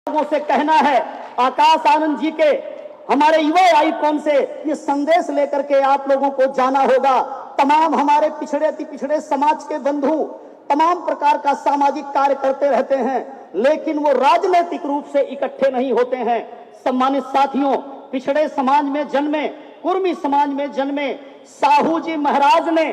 लोगों से कहना है, आकाश आनंद जी के हमारे युवा आइकॉन से ये संदेश लेकर के आप लोगों को जाना होगा। तमाम हमारे पिछड़े अति पिछड़े समाज के बंधु तमाम प्रकार का सामाजिक कार्य करते रहते हैं, लेकिन वो राजनीतिक रूप से इकट्ठे नहीं होते हैं। सम्मानित साथियों, पिछड़े समाज में जन्मे, कुर्मी समाज में जन्मे साहू जी महाराज ने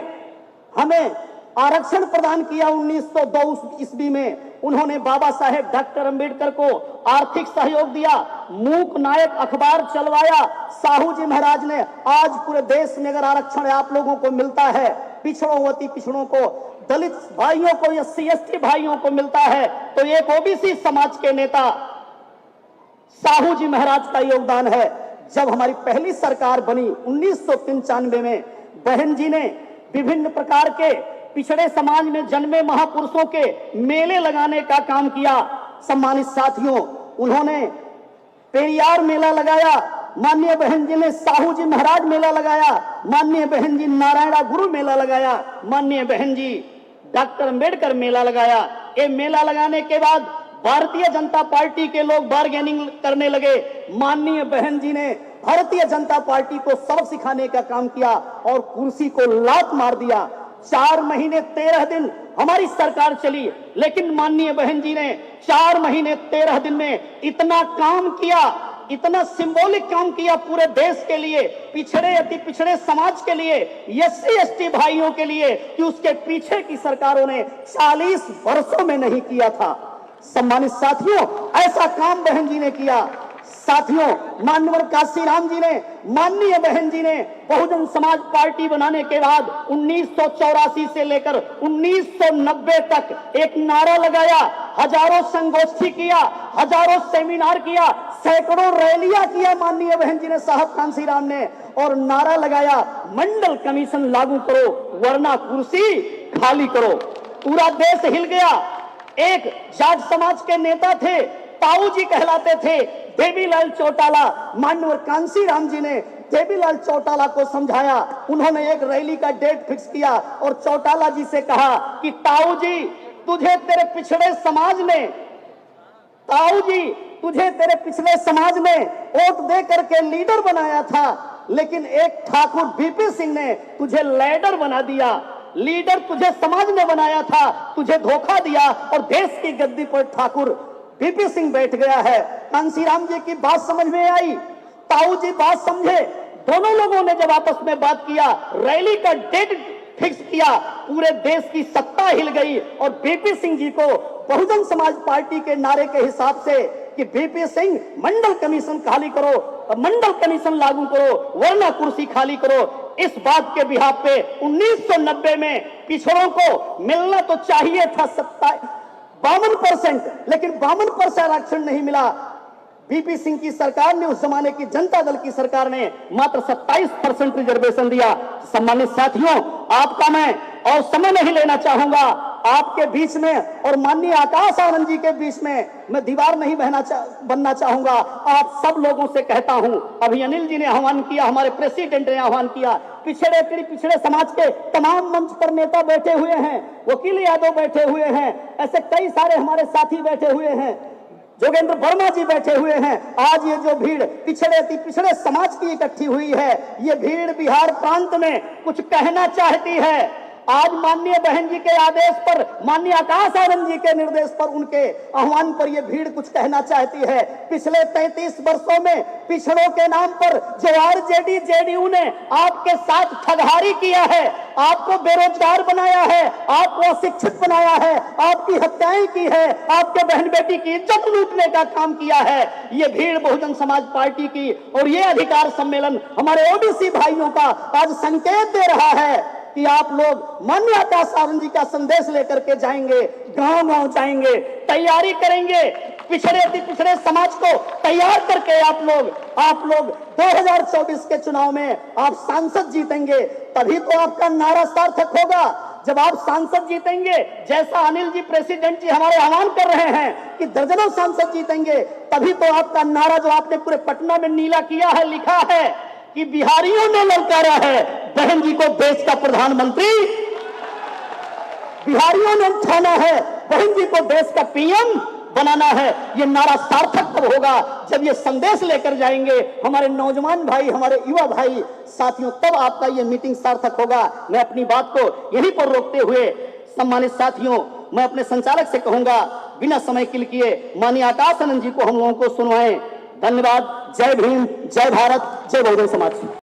हमें आरक्षण प्रदान किया 1902 ईस्वी में। उन्होंने बाबा साहेब डॉक्टर अंबेडकर को आर्थिक सहयोग दिया, मूक नायक अखबार चलवाया साहू जी महाराज ने। आज पूरे देश में अगर आरक्षण आप लोगों को मिलता है, पिछड़ों अति पिछड़ों को, दलित भाइयों को, SC ST भाइयों को मिलता है, तो एक OBC समाज के नेता साहू जी महाराज का योगदान है। जब हमारी पहली सरकार बनी 1995 में, बहन जी ने विभिन्न प्रकार के पिछड़े समाज में जन्मे महापुरुषों के मेले लगाने का काम किया। सम्मानित साथियों, उन्होंने पेरियार मेला लगाया, माननीय बहन जी ने साहू जी महाराज मेला लगाया, माननीय बहन जी नारायणा गुरु मेला लगाया, माननीय बहन जी डॉक्टर अंबेडकर मेला लगाया। ये मेला लगाने के बाद भारतीय जनता पार्टी के लोग बार्गेनिंग करने लगे। माननीय बहन जी ने भारतीय जनता पार्टी को सबक सिखाने का काम किया और कुर्सी को लात मार दिया। 4 महीने 13 दिन हमारी सरकार चली, लेकिन माननीय बहन जी ने 4 महीने 13 दिन में इतना काम किया, इतना सिंबॉलिक काम किया पूरे देश के लिए, पिछड़े अति पिछड़े समाज के लिए, SC ST भाइयों के लिए, कि उसके पीछे की सरकारों ने 40 वर्षों में नहीं किया था। सम्मानित साथियों, ऐसा काम बहन जी ने किया। साथियों, माननीय काशीराम जी ने, माननीय बहन जी ने बहुजन समाज पार्टी बनाने के बाद 1984 से लेकर 1990 तक एक नारा लगाया, हजारों संगोष्ठी किया, हजारों सेमिनार किया, सैकड़ों रैलियां किया माननीय बहन जी ने, साहब कांसीराम ने, और नारा लगाया, मंडल कमीशन लागू करो वरना कुर्सी खाली करो। पूरा देश हिल गया। एक जाट समाज के नेता थे, ताऊ जी कहलाते थे, देवीलाल चौटाला। माननीय कांसीराम जी ने देवीलाल चौटाला को समझाया। उन्होंने एक रैली का डेट फिक्स किया और चौटाला जी से कहा कि ताऊ जी, तुझे तेरे पिछड़े समाज ने, ताऊ जी तुझे तेरे पिछले समाज ने वोट दे करके लीडर बनाया था, लेकिन एक ठाकुर VP सिंह ने तुझे लैडर बना दिया। लीडर तुझे समाज ने बनाया था, तुझे धोखा दिया और देश की गद्दी पर ठाकुर VP सिंह बैठ गया है। कांसीराम जी की बात समझ में आई, ताऊ जी बात समझे। दोनों लोगों ने जब आपस में बात किया, रैली का डेट फिक्स किया, पूरे देश की सत्ता हिल गई और VP सिंह जी को बहुजन समाज पार्टी के नारे के हिसाब से कि VP सिंह मंडल कमीशन खाली करो, मंडल कमीशन लागू करो वरना कुर्सी खाली करो। इस बात के बिहाफ पे 1990 में पिछड़ों को मिलना तो चाहिए था 52%, लेकिन 52% आरक्षण नहीं मिला। VP सिंह की सरकार ने, उस जमाने की जनता दल की सरकार ने मात्र 27% रिजर्वेशन दिया। सम्मानित साथियों, आपका मैं और समय नहीं लेना चाहूंगा, आपके बीच में और माननीय आकाश आनंद जी के बीच में मैं दीवार नहीं बनना चाहूंगा। आप सब लोगों से कहता हूं, अभी अनिल जी ने आह्वान किया, हमारे प्रेसिडेंट ने आह्वान किया, पिछड़े समाज के तमाम मंच पर नेता बैठे हुए हैं, वकील यादव बैठे हुए हैं, ऐसे कई सारे हमारे साथी बैठे हुए हैं, जोगेंद्र वर्मा जी बैठे हुए हैं। आज ये जो भीड़ पिछड़े अति पिछड़े समाज की इकट्ठी हुई है, ये भीड़ बिहार प्रांत में कुछ कहना चाहती है। आज माननीय बहन जी के आदेश पर, माननीय आकाश आनंद जी के निर्देश पर, उनके आह्वान पर यह भीड़ कुछ कहना चाहती है। पिछले 33 वर्षों में पिछड़ों के नाम पर जो RJD JDU ने आपके साथ ठगहारी किया है, आपको बेरोजगार बनाया है, आपको अशिक्षित बनाया है, आपकी हत्याएं की है, आपके बहन बेटी की इज्जत लूटने का काम किया है, ये भीड़ बहुजन समाज पार्टी की और ये अधिकार सम्मेलन हमारे OBC भाइयों का आज संकेत दे रहा है कि आप लोग माननीय आकाश आनंद जी का संदेश लेकर के जाएंगे, गांव-गांव जाएंगे, तैयारी करेंगे, पिछड़े अति पिछड़े समाज को तैयार करके आप लोग 2024 के चुनाव में आप सांसद जीतेंगे, तभी तो आपका नारा सार्थक होगा। जब आप सांसद जीतेंगे, जैसा अनिल जी प्रेसिडेंट जी हमारे आह्वान कर रहे हैं कि दर्जनों सांसद जीतेंगे, तभी तो आपका नारा जो आपने पूरे पटना में नीला किया है, लिखा है कि बिहारियों ने ललकारा है बहन जी को देश का प्रधानमंत्री, बिहारियों ने ठाना है बहन जी को देश का PM, बनाना है, ये नारा सार्थक तब होगा जब ये संदेश लेकर जाएंगे हमारे नौजवान भाई, हमारे युवा भाई साथियों, तब आपका ये मीटिंग सार्थक होगा। मैं अपनी बात को यहीं पर रोकते हुए सम्मानित साथियों, मैं अपने संचालक से कहूंगा बिना समय किल किए माननीय आकाश आनंद जी को हम लोगों को सुनवाएं। धन्यवाद। जय भीम, जय भारत, जय बहुजन समाज।